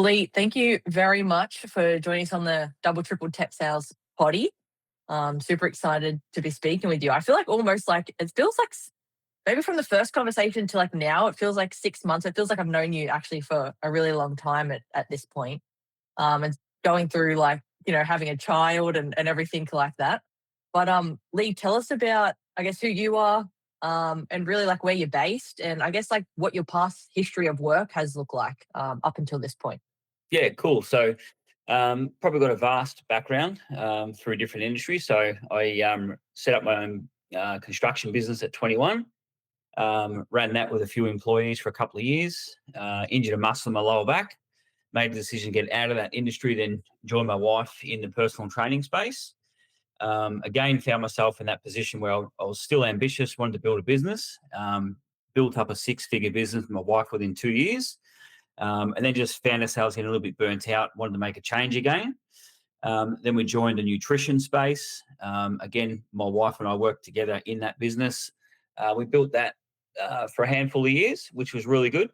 Leigh, thank you very much for joining us on the Double Triple Tech Sales Potty. Super excited to be speaking with you. I feel like almost like it feels like maybe from the first conversation to like now, it feels like 6 months. It feels like I've known you actually for a really long time at this point. And going through like, having a child and everything like that. But Leigh, tell us about, I guess, who you are, and really like where you're based, and I guess like what your past history of work has looked like up until this point. Yeah, cool. So, probably got a vast background through different industries. So, I set up my own construction business at 21. Ran that with a few employees for a couple of years. Injured a muscle in my lower back. Made the decision to get out of that industry. Then joined my wife in the personal training space. Again, found myself in that position where I was still ambitious, wanted to build a business. Built up a six-figure business with my wife within 2 years. And then just found ourselves getting a little bit burnt out, wanted to make a change again. Then we joined a nutrition space. Again, my wife and I worked together in that business. We built that for a handful of years, which was really good.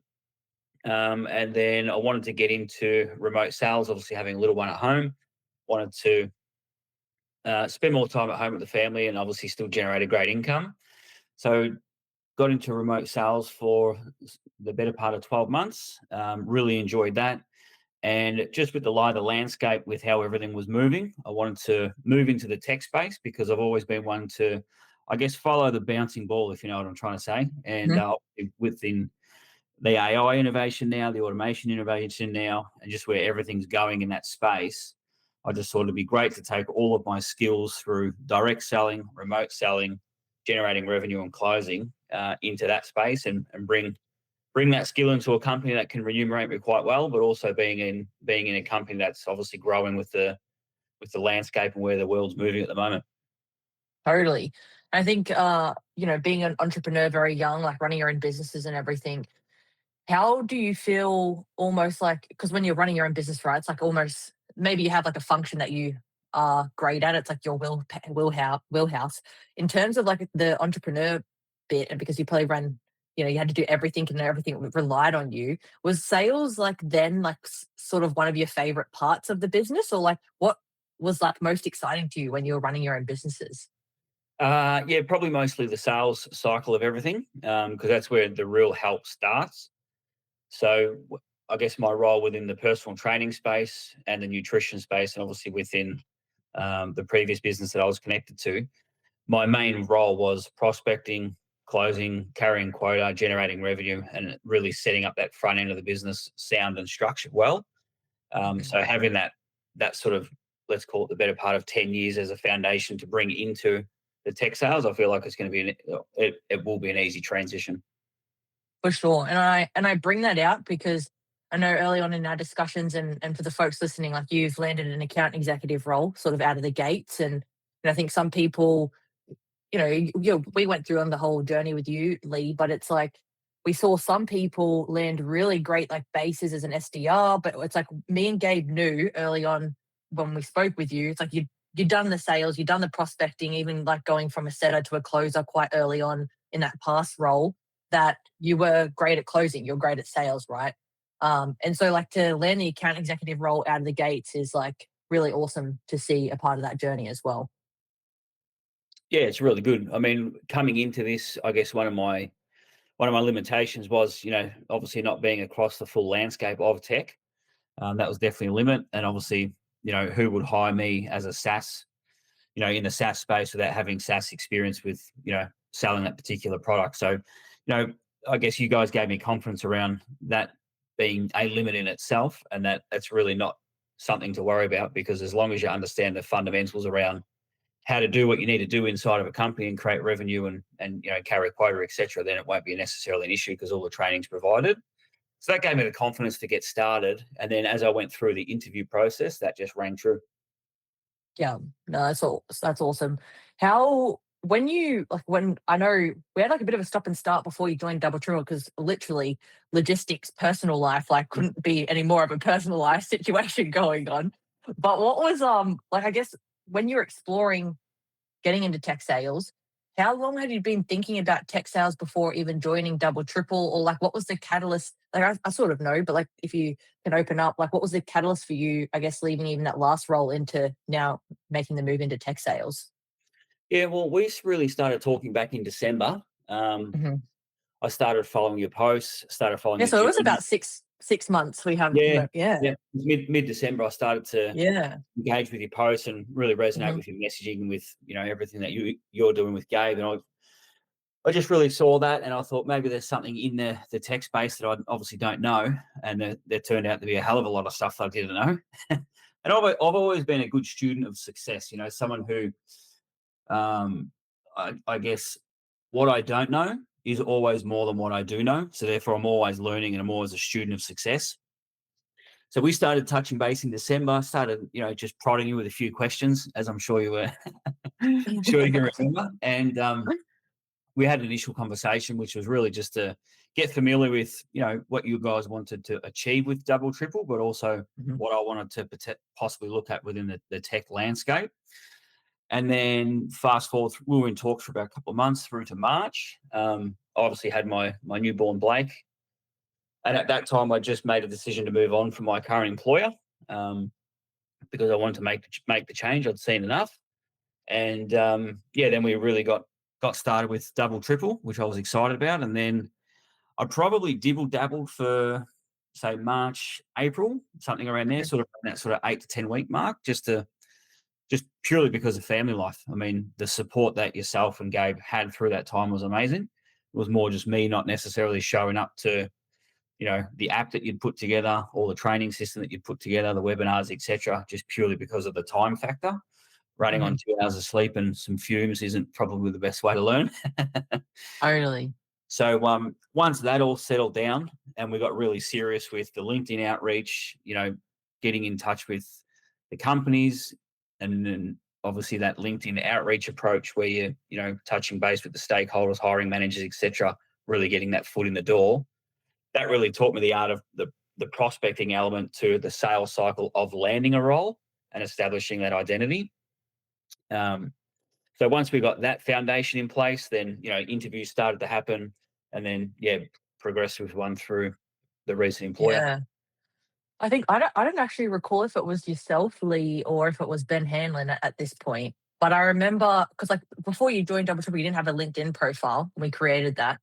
And then I wanted to get into remote sales, obviously having a little one at home. Wanted to spend more time at home with the family and obviously still generate a great income. So got into remote sales for the better part of 12 months. Really enjoyed that. And just with the lie of the landscape, with how everything was moving, I wanted to move into the tech space because I've always been one to, I guess, follow the bouncing ball, if you know what I'm trying to say. And Mhm. within the AI innovation now, the automation innovation now, and just where everything's going in that space, I just thought it'd be great to take all of my skills through direct selling, remote selling, generating revenue and closing into that space and bring that skill into a company that can remunerate me quite well, but also being in a company that's obviously growing with the landscape and where the world's moving at the moment. Totally. I think, being an entrepreneur very young, like running your own businesses and everything, how do you feel almost like, because when you're running your own business, right, it's like almost maybe you have like a function that you are great at. It's like your wheelhouse. In terms of like the entrepreneur bit, and because you probably ran, you had to do everything and everything relied on you. Was sales like then like sort of one of your favorite parts of the business, or like what was like most exciting to you when you were running your own businesses? Yeah, probably mostly the sales cycle of everything, because that's where the real help starts. So I guess my role within the personal training space and the nutrition space, and obviously within the previous business that I was connected to, my main role was prospecting, closing, carrying quota, generating revenue, and really setting up that front end of the business sound and structured well. Mhm. So having that sort of, let's call it, the better part of 10 years as a foundation to bring into the tech sales, I feel like it's going to be it will be an easy transition. For sure. And I bring that out because I know early on in our discussions, and for the folks listening, like you've landed an account executive role sort of out of the gates. And I think some people, we went through on the whole journey with you, Leigh, but it's like we saw some people land really great like bases as an SDR, but it's like me and Gabe knew early on when we spoke with you, it's like you'd done the sales, you'd done the prospecting, even like going from a setter to a closer quite early on in that past role, that you were great at closing, you're great at sales, right? And so like to land the account executive role out of the gates is like really awesome to see a part of that journey as well. Yeah, it's really good. I mean, coming into this, I guess one of my limitations was, obviously not being across the full landscape of tech. That was definitely a limit. And obviously, who would hire me as a SaaS, in the SaaS space without having SaaS experience with, selling that particular product. So, I guess you guys gave me confidence around that being a limit in itself, and that's really not something to worry about, because as long as you understand the fundamentals around how to do what you need to do inside of a company and create revenue and carry a quota, etc., then it won't be necessarily an issue because all the training's provided. So that gave me the confidence to get started. And then as I went through the interview process, that just rang true. Yeah, no, that's awesome. How when you like when I know we had like a bit of a stop and start before you joined Double Triple, because literally logistics, personal life, like couldn't be any more of a personal life situation going on. But what was like I guess when you were exploring getting into tech sales, how long had you been thinking about tech sales before even joining Double Triple? Or like, what was the catalyst? Like, I sort of know, but like, if you can open up, like, what was the catalyst for you, I guess, leaving even that last role into now making the move into tech sales? Yeah, well, really started talking back in December. Mhm. I started following your posts, started following Yeah, your so it was journey. about six months. We have, Yeah, yeah, yeah. It was mid December. I started to yeah. engage with your posts and really resonate Hmm. with your messaging and with everything that you're doing with Gabe. And I just really saw that, and I thought maybe there's something in the tech space that I obviously don't know, and there turned out to be a hell of a lot of stuff that I didn't know. And I've always been a good student of success. Someone who, I guess, what I don't know is always more than what I do know. So therefore, I'm always learning, and I'm always a student of success. So we started touching base in December. Started, just prodding you with a few questions, as I'm sure you were, sure you can remember. And we had an initial conversation, which was really just to get familiar with, what you guys wanted to achieve with Double Triple, but also Hmm. what I wanted to possibly look at within the tech landscape. And then fast forward, we were in talks for about a couple of months through to March. Obviously had my newborn Blake, and at that time I just made a decision to move on from my current employer, um, because I wanted to make the change. I'd seen enough, and yeah, then we really got started with Double Triple, which I was excited about, and then I probably dibble dabbled for say March, April, something around there, Okay. sort of that sort of 8 to 10 week mark, just purely because of family life. I mean, the support that yourself and Gabe had through that time was amazing. It was more just me not necessarily showing up to, the app that you'd put together, or the training system that you'd put together, the webinars, etc., just purely because of the time factor. Running Hmm. on 2 hours of sleep and some fumes isn't probably the best way to learn. Totally. So once that all settled down and we got really serious with the LinkedIn outreach, getting in touch with the companies, and then obviously that LinkedIn outreach approach where you're touching base with the stakeholders, hiring managers, etc., really getting that foot in the door. That really taught me the art of the prospecting element to the sales cycle of landing a role and establishing that identity. Um, so once we got that foundation in place, then interviews started to happen, and then progressed with one through the recent employer. Yeah. I think I don't actually recall if it was yourself, Lee, or if it was Ben Hanlon at this point. But I remember because like before you joined Double Triple, you didn't have a LinkedIn profile. We created that.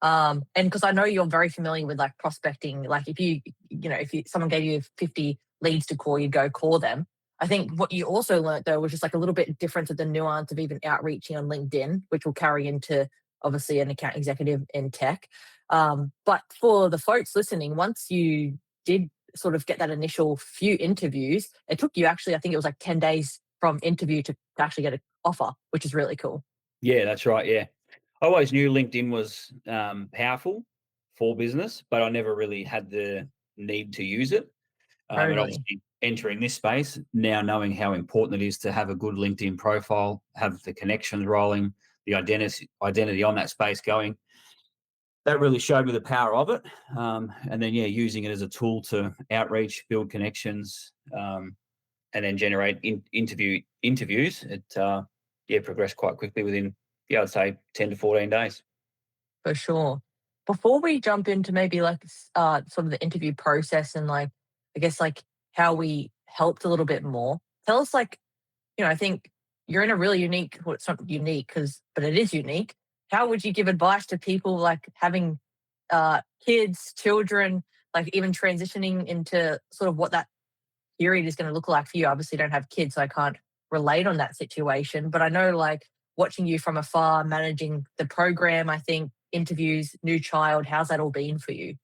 And because I know you're very familiar with like prospecting, like if someone gave you 50 leads to call, you'd go call them. I think what you also learned though was just like a little bit different to the nuance of even outreaching on LinkedIn, which will carry into obviously an account executive in tech. But for the folks listening, once you did sort of get that initial few interviews, it took you actually, I think it was like 10 days from interview to actually get an offer, which is really cool. Yeah, that's right. Yeah, I always knew LinkedIn was powerful for business, but I never really had the need to use it. And Totally. obviously, entering this space now, knowing how important it is to have a good LinkedIn profile, have the connections rolling, the identity on that space going, that really showed me the power of it. And then, using it as a tool to outreach, build connections, and then generate interviews. It progressed quite quickly within, I'd say 10 to 14 days. For sure. Before we jump into maybe like sort of the interview process and like I guess like how we helped a little bit more, tell us like, I think you're in a really unique, well, it's not unique because but it is unique. How would you give advice to people like having kids, children, like even transitioning into sort of what that period is going to look like for you? Obviously, don't have kids, so I can't relate on that situation. But I know, like, watching you from afar, managing the program, I think interviews, new child, how's that all been for you?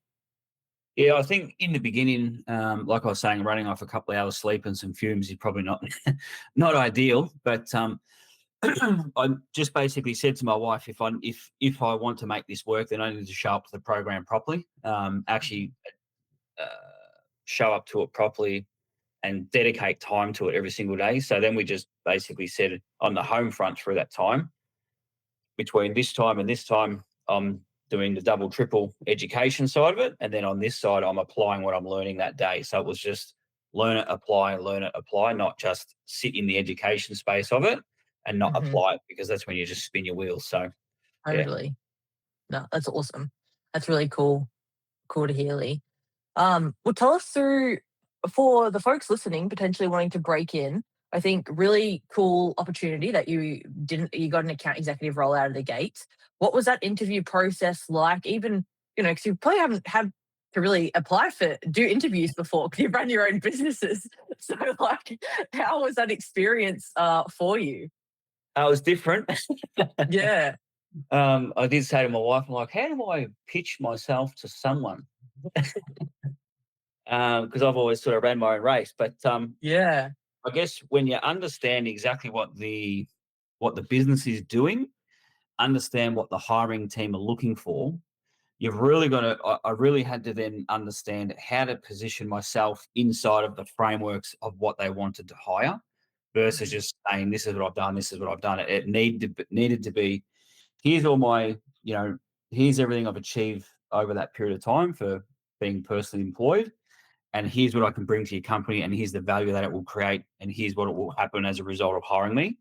Yeah, I think in the beginning, like I was saying, running off a couple of hours sleep and some fumes is probably not not ideal. But I just basically said to my wife, if I want to make this work, then I need to show up to the program properly. Actually, uh, show up to it properly and dedicate time to it every single day. So then we just basically said on the home front through that time, between this time and this time, I'm doing the double, triple education side of it. And then on this side, I'm applying what I'm learning that day. So it was just learn it, apply, not just sit in the education space of it. and not Mhm. apply it, because that's when you just spin your wheels. So yeah. Totally. No, that's awesome. That's really cool to hear, Lee. Well, tell us through for the folks listening, potentially wanting to break in. I think really cool opportunity that you got an account executive role out of the gates. What was that interview process like? Even because you probably haven't had to really apply for do interviews before because you run your own businesses. So, like, how was that experience for you? It was different. Yeah, I did say to my wife, I'm like, how do I pitch myself to someone? Because I've always sort of ran my own race. But yeah, I guess when you understand exactly what the business is doing, understand what the hiring team are looking for, you've really got to. I really had to then understand how to position myself inside of the frameworks of what they wanted to hire, versus mhm, just saying, "This is what I've done. This is what I've done." It needed to be, here's all my, you know, here's everything I've achieved over that period of time for being personally employed, and here's what I can bring to your company, and here's the value that it will create, and here's what it will happen as a result of hiring me.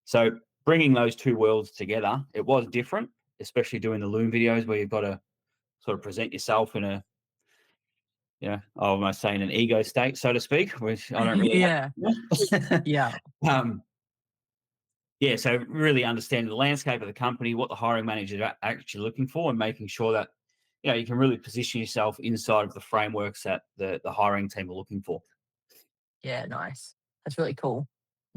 So bringing those two worlds together, it was different, especially doing the Loom videos where you've got to sort of present yourself in a, I almost say in an ego state, so to speak, which I don't really yeah, have. yeah. um, yeah, so really understanding the landscape of the company, what the hiring managers are actually looking for, and making sure that you can really position yourself inside of the frameworks that the hiring team are looking for. Yeah, nice. That's really cool.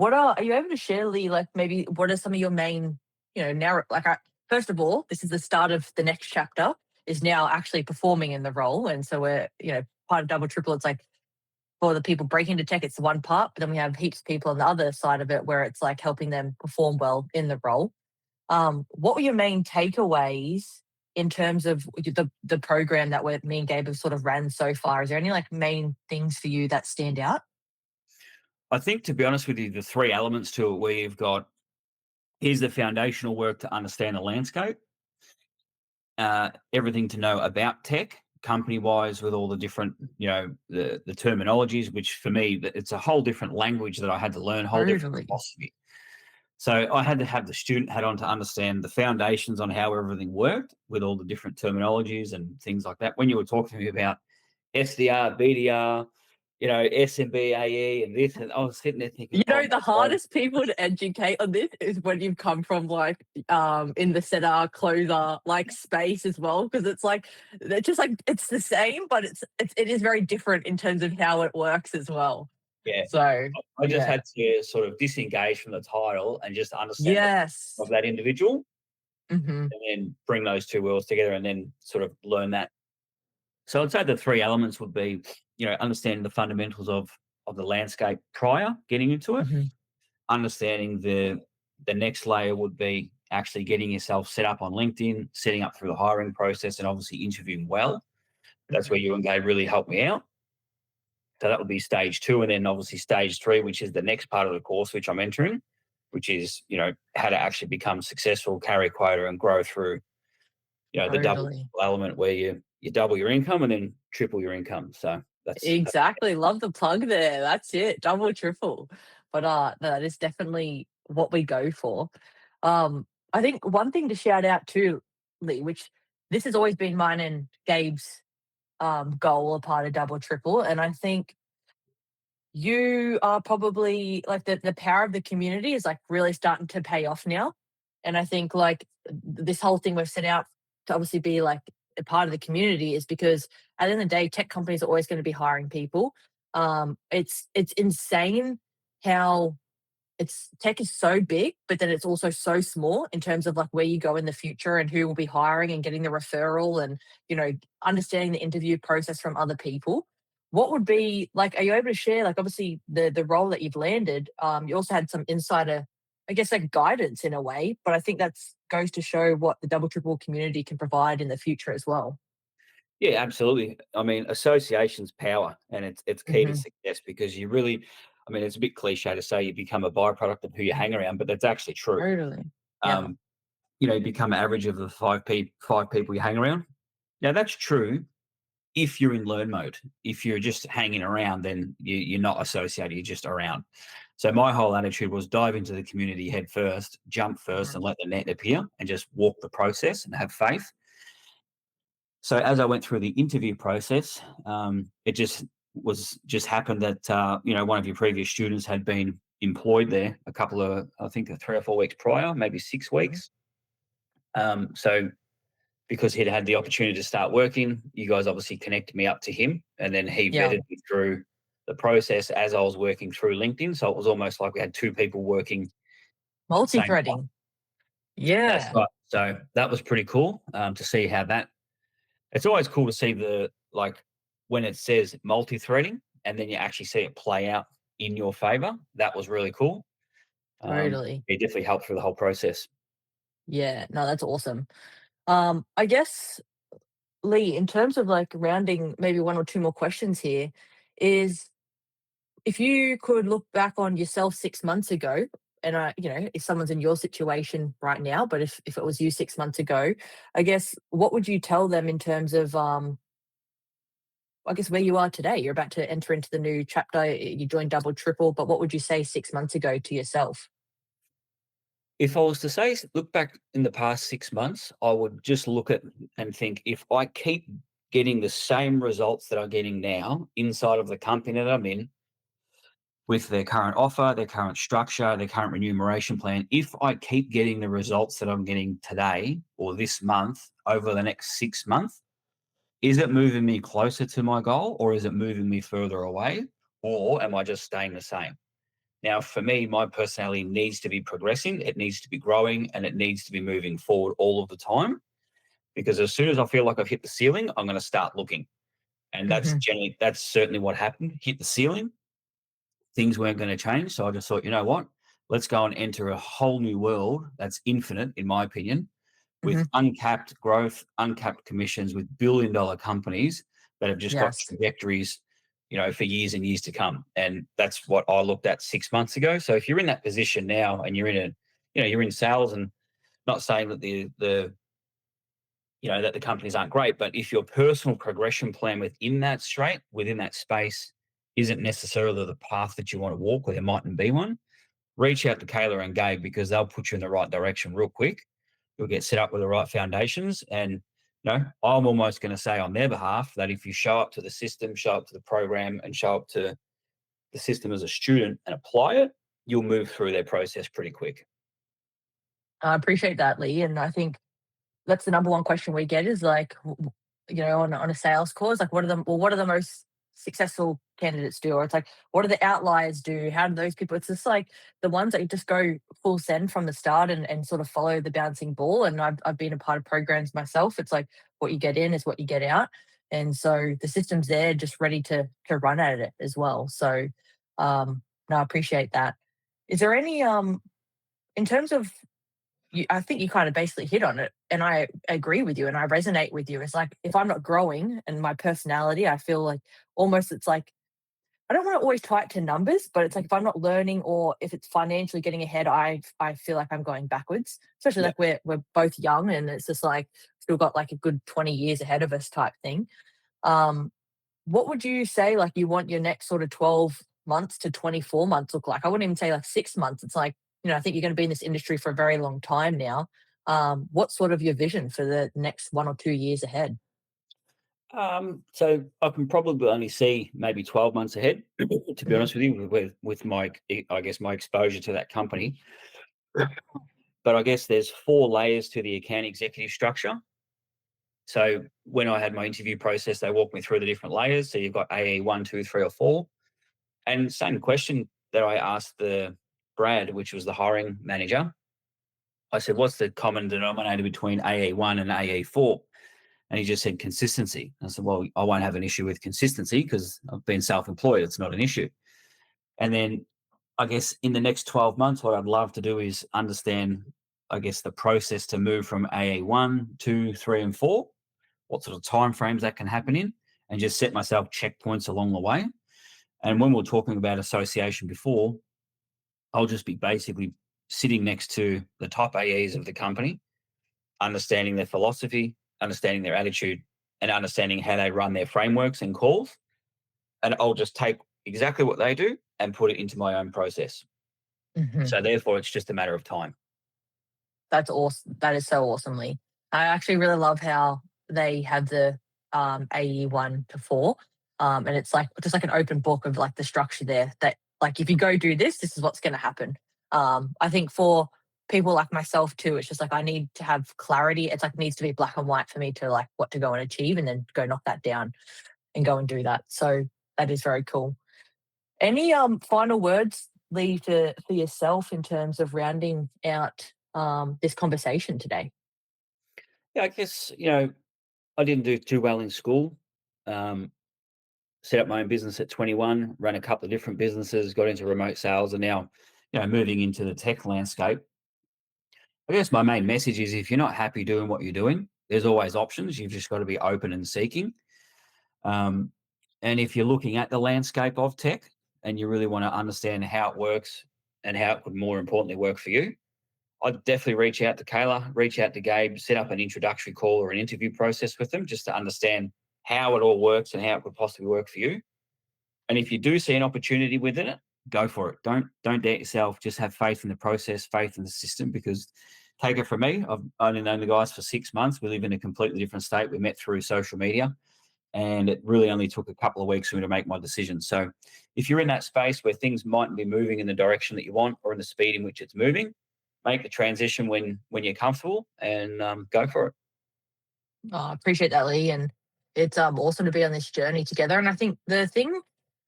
Are you able to share, Lee, like maybe what are some of your main, now like first of all, this is the start of the next chapter is now actually performing in the role. And so we're, part of double triple, it's like for the people breaking into tech, it's one part, but then we have heaps of people on the other side of it where it's like helping them perform well in the role. What were your main takeaways in terms of the program that me and Gabe have sort of ran so far? Is there any like main things for you that stand out? I think, to be honest with you, the three elements to it, where you've got, here's the foundational work to understand the landscape, everything to know about tech, company wise, with all the different, the terminologies, which for me, it's a whole different language that I had to learn, whole different Totally. philosophy. So I had to have the student hat on to understand the foundations on how everything worked with all the different terminologies and things like that. When you were talking to me about SDR, BDR, SMBAE and this, and I was sitting there thinking, oh The my God, hardest people to educate on this is when you've come from like in the setter closer like space as well because it's like they're just like it's the same but it is very different in terms of how it works as well. yeah. So I just yeah. had to sort of disengage from the title and just understand the of Yes. that individual, Hmm. and then bring those two worlds together and then sort of learn that. So I'd say the three elements would be, understanding the fundamentals of the landscape prior getting into it. Hmm. Understanding the next layer would be actually getting yourself set up on LinkedIn, setting up through the hiring process, and obviously interviewing well. That's where Hmm. you and Gabe really helped me out. So that would be stage two. And then obviously stage three, which is the next part of the course, which I'm entering, which is, how to actually become successful, carry quota, and grow through, the double Totally. element where you double your income and then triple your income. So that's Exactly. Love the plug there. That's it. Double, triple. But that is definitely what we go for. I think one thing to shout out too, Lee, which this has always been mine and Gabe's goal, a part of double, triple. And I think you are probably like the power of the community is like really starting to pay off now. And I think like this whole thing we've set out to obviously be like a part of the community is because at the end of the day, tech companies are always going to be hiring people. It's insane how it's tech is so big, but then it's also so small in terms of like where you go in the future and who will be hiring and getting the referral and understanding the interview process from other people. What would be like? Are you able to share like obviously the role that you've landed? You also had some insider, I guess, like guidance in a way, but I think that's goes to show what the double triple community can provide in the future as well. Yeah, absolutely. I mean, association's power, and it's key to Hmm. success, because you really, I mean, it's a bit cliche to say you become a byproduct of who you hang around, but that's actually true. Totally. Yeah. Um, you become an average of the five people you hang around. Now that's true if you're in learn mode. If you're just hanging around, then you're not associated. You're just around. So my whole attitude was dive into the community head first, jump first, Mhm. and let the net appear, and just walk the process and have faith. So as I went through the interview process, it just happened that one of your previous students had been employed there a couple of, I think, 3 or 4 weeks prior, maybe six Mhm. weeks. So because he'd had the opportunity to start working, you guys obviously connected me up to him, and then he Yeah, vetted me through the process as I was working through LinkedIn. So it was almost like we had two people working at the same time. multi-threading. That's Yeah, right. So that was pretty cool to see how that. It's always cool to see the like when it says multi-threading, and then you actually see it play out in your favor. That was really cool. totally. It definitely helped through the whole process. Yeah, no, that's awesome. I guess, Lee, in terms of like rounding maybe one or two more questions here, is if you could look back on yourself 6 months ago, and if someone's in your situation right now, but if it was you 6 months ago, I guess what would you tell them in terms of I guess where you are today? You're about to enter into the new chapter. You joined double triple, but what would you say 6 months ago to yourself? If I was to say look back in the past 6 months, I would just look at and think if I keep getting the same results that I'm getting now inside of the company that I'm in, with their current offer, their current structure, their current remuneration plan, if I keep getting the results that I'm getting today or this month over the next 6 months, is it moving me closer to my goal or is it moving me further away? Or am I just staying the same? Now, for me, my personality needs to be progressing, it needs to be growing, and it needs to be moving forward all of the time. Because as soon as I feel like I've hit the ceiling, I'm going to start looking. And Hmm. that's certainly what happened. Hit the ceiling, things weren't going to change. So I just thought, you know what? Let's go and enter a whole new world that's infinite, in my opinion, with Hmm. uncapped growth, uncapped commissions, with billion-dollar companies that have just got Yes. trajectories, for years and years to come. And that's what I looked at 6 months ago. So if you're in that position now and you're in sales, and not saying that that the companies aren't great, but if your personal progression plan within that space isn't necessarily the path that you want to walk, or there mightn't be one, reach out to Kayla and Gabe because they'll put you in the right direction real quick. You'll get set up with the right foundations. And I'm almost going to say on their behalf that if you show up to the system, show up to the program, and show up to the system as a student and apply it, you'll move through their process pretty quick. I appreciate that, Lee. And I think that's the number one question we get is like, on a sales call, it's like, what are the most successful candidates do? Or it's like, what do the outliers do? How do those people, it's just like the ones that just go full send from the start and sort of follow the bouncing ball. And I've been a part of programs myself. It's like what you get in is what you get out. And so the system's there just ready to run at it as well. So no, I appreciate that. Is there any in terms of I think you kind of basically hit on it, and I agree with you, and I resonate with you. It's like if I'm not growing and my personality, I feel like almost it's like I don't want to always tie it to numbers, but it's like if I'm not learning or if it's financially getting ahead, I feel like I'm going backwards. Especially Yeah. like we're both young, and it's just like still got like a good 20 years ahead of us type thing. Um, what would you say, like, you want your next sort of 12 months to 24 months look like? I wouldn't even say like 6 months. It's like, I think you're going to be in this industry for a very long time now. What's sort of your vision for the next 1 or 2 years ahead? So I can probably only see maybe 12 months ahead, to be Hmm. honest with you, with my, I guess, my exposure to that company. But I guess there's four layers to the account executive structure. So when I had my interview process, they walked me through the different layers. So you've got AE one, two, three, or four. And same question that I asked the Brad, which was the hiring manager. I said, what's the common denominator between AE1 and AE4? And he just said consistency. I said, well, I won't have an issue with consistency because I've been self-employed. It's not an issue. And then I guess in the next 12 months, what I'd love to do is understand, I guess, the process to move from AA1, 2, 3, and 4, what sort of timeframes that can happen in, and just set myself checkpoints along the way. And when we we're talking about association before, I'll just be basically sitting next to the top AEs of the company, understanding their philosophy, understanding their attitude, and understanding how they run their frameworks and calls. And I'll just take exactly what they do and put it into my own process. Mhm. So therefore, it's just a matter of time. That's awesome. That is so awesomely. I actually really love how they have the AE 1 to 4. And it's like just like an open book of like the structure there that like if you go do this, this is what's gonna happen. I think for people like myself too, it's just like I need to have clarity. It's like needs to be black and white for me to like what to go and achieve and then go knock that down and go and do that. So that is very cool. Any final words, Lee, to for yourself in terms of rounding out this conversation today? Yeah, I guess, I didn't do too well in school. Um, Set up my own business at 21, ran a couple of different businesses, got into remote sales, and now, moving into the tech landscape. I guess my main message is if you're not happy doing what you're doing, there's always options. You've just got to be open and seeking. Um, and if you're looking at the landscape of tech and you really want to understand how it works and how it could more importantly work for you, I'd definitely reach out to Kayla, reach out to Gabe, set up an introductory call or an interview process with them just to understand how it all works and how it could possibly work for you. And if you do see an opportunity within it, go for it. Don't doubt yourself. Just have faith in the process, faith in the system. Because take it from me, I've only known the guys for 6 months. We live in a completely different state. We met through social media, and it really only took a couple of weeks for me to make my decision. So, if you're in that space where things mightn't be moving in the direction that you want or in the speed in which it's moving, make the transition when you're comfortable and go for it. Oh, I appreciate that, Lee, and it's awesome to be on this journey together. And I think the thing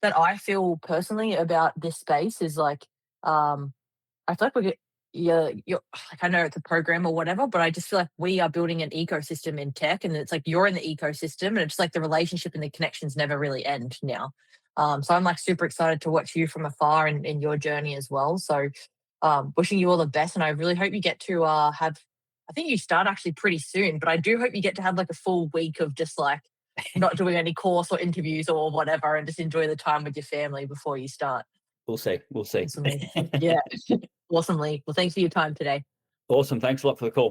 that I feel personally about this space is like I feel like we get you're like I know it's a program or whatever, but I just feel like we are building an ecosystem in tech, and it's like you're in the ecosystem, and it's like the relationship and the connections never really end now. So I'm like super excited to watch you from afar in your journey as well. So wishing you all the best, and I really hope you get to have. I think you start actually pretty soon, but I do hope you get to have like a full week of just like not doing any course or interviews or whatever, and just enjoy the time with your family before you start. We'll see. We'll see. Awesomely, yeah, awesomely. Well, thanks for your time today. Awesome. Thanks a lot for the call.